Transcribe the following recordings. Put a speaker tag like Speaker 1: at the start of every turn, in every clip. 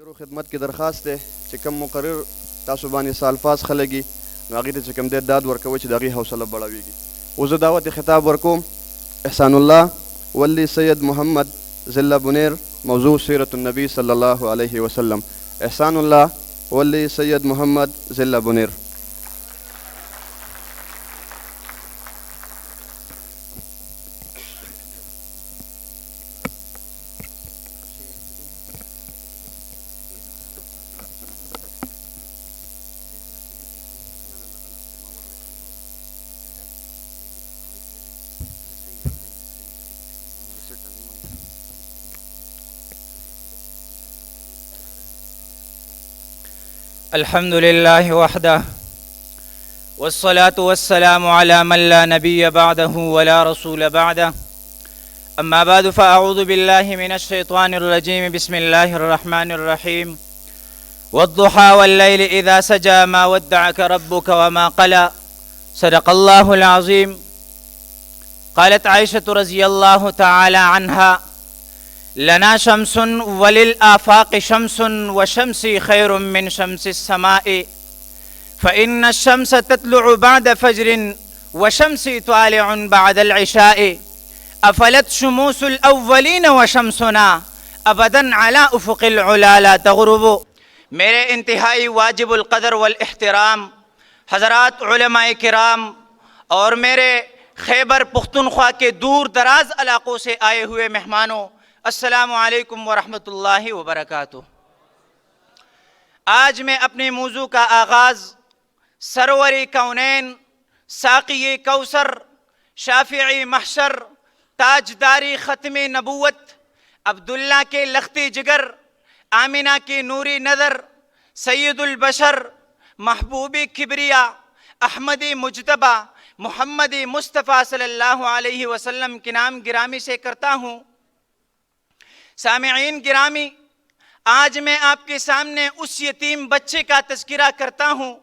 Speaker 1: ګرو خدمت کې درخواست دی چې کوم مقرر تاسو باندې سالفاظ خلګي نو هغې ته چې کوم دی داد ورکوئ چې د هغې حوصله بړویږي. اوس زه دعوت خطاب ورکوم احسان الله ولی سید محمد ضلع بنیر، موضوع سیرت النبی صلی الله علیه وسلم. احسان الله ولی سید محمد ضلع بنیر.
Speaker 2: الحمد لله وحده والصلاة والسلام على من لا نبي بعده ولا رسول بعده. أما بعد فأعوذ بالله من الشيطان الرجيم. بسم الله الرحمن الرحيم. والضحى والليل إذا سجى ما ودعك ربك وما قلى. صدق الله العظيم. قالت عائشة رضي الله تعالى عنها: لنا شمس وللآفاق شمس وشمسي خير من شمس السماء، فإن الشمس تطلع بعد فجر وشمسي طالع بعد العشاء، أفلت شموس الأولين وشمسنا أبدا على أفق العلا لا تغرب. میرے انتہائی واجب القدر والاحترام حضرات علماء کرام اور میرے خیبر پختونخوا کے دور دراز علاقوں سے آئے ہوئے مہمانوں، السلام علیکم ورحمۃ اللہ وبرکاتہ. آج میں اپنے موضوع کا آغاز سرور کونین، ساقی کوثر، شافعی محشر، تاجداری ختم نبوت، عبداللہ کے لختی جگر، آمنہ کی نوری نظر، سید البشر، محبوبی کبریا، احمدی مجتبہ، محمدی مصطفیٰ صلی اللہ علیہ وسلم کے نام گرامی سے کرتا ہوں. سامعین گرامی، آج میں آپ کے سامنے اس یتیم بچے کا تذکرہ کرتا ہوں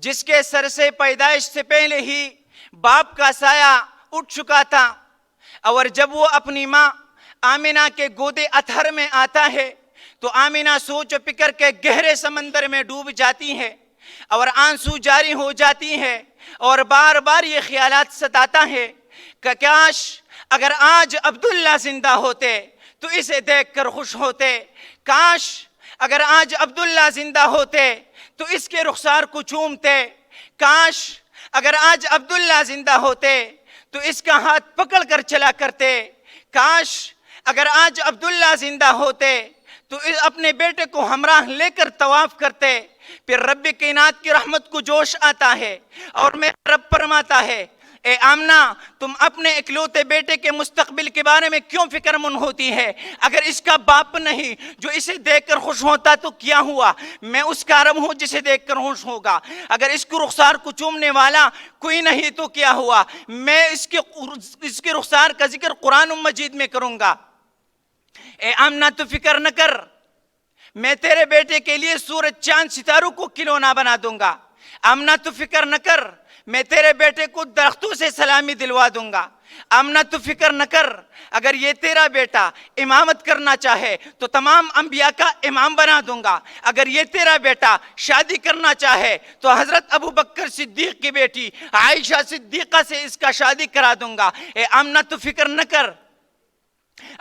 Speaker 2: جس کے سر سے پیدائش سے پہلے ہی باپ کا سایہ اٹھ چکا تھا، اور جب وہ اپنی ماں آمنہ کے گودے اطہر میں آتا ہے تو آمنہ سوچ و فکر کے گہرے سمندر میں ڈوب جاتی ہے اور آنسو جاری ہو جاتی ہے، اور بار بار یہ خیالات ستاتا ہے کہ کاش اگر آج عبداللہ زندہ ہوتے تو اسے دیکھ کر خوش ہوتے، کاش اگر آج عبداللہ زندہ ہوتے تو اس کے رخسار کو چومتے، کاش اگر آج عبداللہ زندہ ہوتے تو اس کا ہاتھ پکڑ کر چلا کرتے، کاش اگر آج عبداللہ زندہ ہوتے تو اپنے بیٹے کو ہمراہ لے کر طواف کرتے. پھر رب کائنات کی رحمت کو جوش آتا ہے اور میرا رب فرماتا ہے: اے آمنہ، تم اپنے اکلوتے بیٹے کے مستقبل کے بارے میں کیوں فکر مند ہوتی ہے؟ اگر اس کا باپ نہیں جو اسے دیکھ کر خوش ہوتا تو کیا ہوا؟ میں اس کا رب ہوں جسے دیکھ کر خوش ہوگا. اگر اس کو رخسار کو چومنے والا کوئی نہیں تو کیا ہوا؟ میں اس کے رخسار کا ذکر قرآن مجید میں کروں گا. اے آمنہ، تو فکر نہ کر، میں تیرے بیٹے کے لیے سورج چاند ستاروں کو کھلونا بنا دوں گا. آمنہ، تو فکر نہ کر، میں تیرے بیٹے کو درختوں سے سلامی دلوا دوں گا. آمنہ، تو فکر نہ کر، اگر یہ تیرا بیٹا امامت کرنا چاہے تو تمام انبیاء کا امام بنا دوں گا. اگر یہ تیرا بیٹا شادی کرنا چاہے تو حضرت ابو بکر صدیق کی بیٹی عائشہ صدیقہ سے اس کا شادی کرا دوں گا. اے آمنہ، تو فکر نہ کر،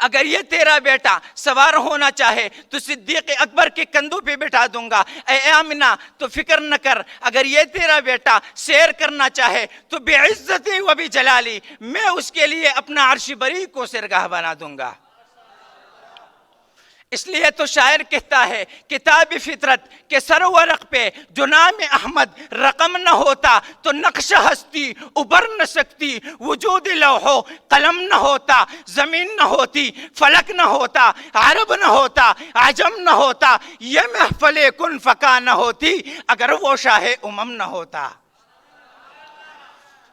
Speaker 2: اگر یہ تیرا بیٹا سوار ہونا چاہے تو صدیق اکبر کے کندھوں پہ بٹھا دوں گا. اے آمنہ، تو فکر نہ کر، اگر یہ تیرا بیٹا سیر کرنا چاہے تو بعزتی و بجلالی میں اس کے لیے اپنا عرش بری کو سرگاہ بنا دوں گا. اس لیے تو شاعر کہتا ہے کتاب فطرت کے سر ورق پہ جو نام احمد رقم نہ ہوتا تو نقش ہستی ابھر نہ سکتی. وجود لوح و قلم نہ ہوتا، زمین نہ ہوتی، فلک نہ ہوتا، عرب نہ ہوتا، عجم نہ ہوتا، یہ محفل کن فکا نہ ہوتی اگر وہ شاہ امم نہ ہوتا.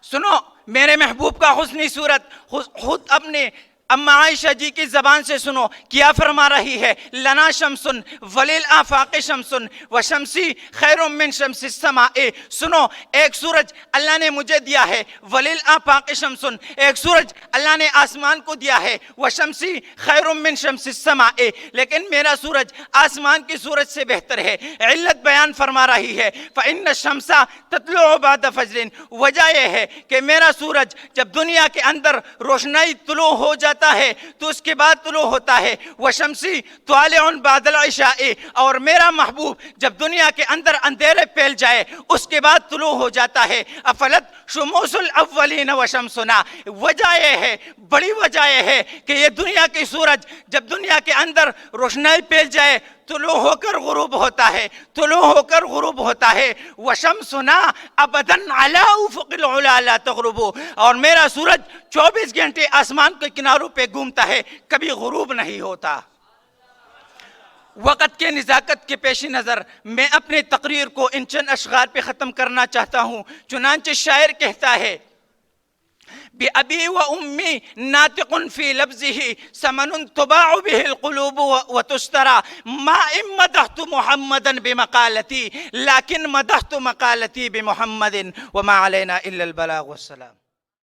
Speaker 2: سنو، میرے محبوب کا حسنی صورت خود اپنے اما عائشہ جی کی زبان سے سنو کیا فرما رہی ہے، لنا شمسن ولیل آفاق شمسن و شمسی خیر من شمس السماء. سنو، ایک سورج اللہ نے مجھے دیا ہے، ولیل آفاق شمسن، ایک سورج اللہ نے آسمان کو دیا ہے، و شمسی خیر من شمس السماء، لیکن میرا سورج آسمان کی سورج سے بہتر ہے. علت بیان فرما رہی ہے، فإن الشمس تطلع بعد فجر. وجہ یہ ہے کہ میرا سورج جب دنیا کے اندر روشنائی طلوع ہو جاتا ہے تو اس کے بعد طلوع ہوتا ہے، وشمسی طالع بعد العشاء، اور میرا محبوب جب دنیا کے اندر اندھیرے پھیل جائے اس کے بعد طلوع ہو جاتا ہے. افلت شموس الاولین وشمسنا. وجہ یہ ہے، بڑی وجہ یہ ہے کہ یہ دنیا کی سورج جب دنیا کے اندر روشنائی پھیل جائے طلوع ہو کر غروب ہوتا ہے، طلوع ہو کر غروب ہوتا ہے. وشمسنا ابداً علی افق العلا لا تغرب. اور میرا سورج 24 گھنٹے آسمان کے کناروں پہ گھومتا ہے، کبھی غروب نہیں ہوتا. وقت کے نزاکت کے پیش نظر میں اپنے تقریر کو ان چند اشعار پہ ختم کرنا چاہتا ہوں. چنانچہ شاعر کہتا ہے، بأبي وأمي ناطق في لفظه ثمن تباع به القلوب وتشترى. ما إن مدحت محمدا بمقالتي لكن مدحت مقالتي بمحمد وما علينا إلا البلاغ والسلام.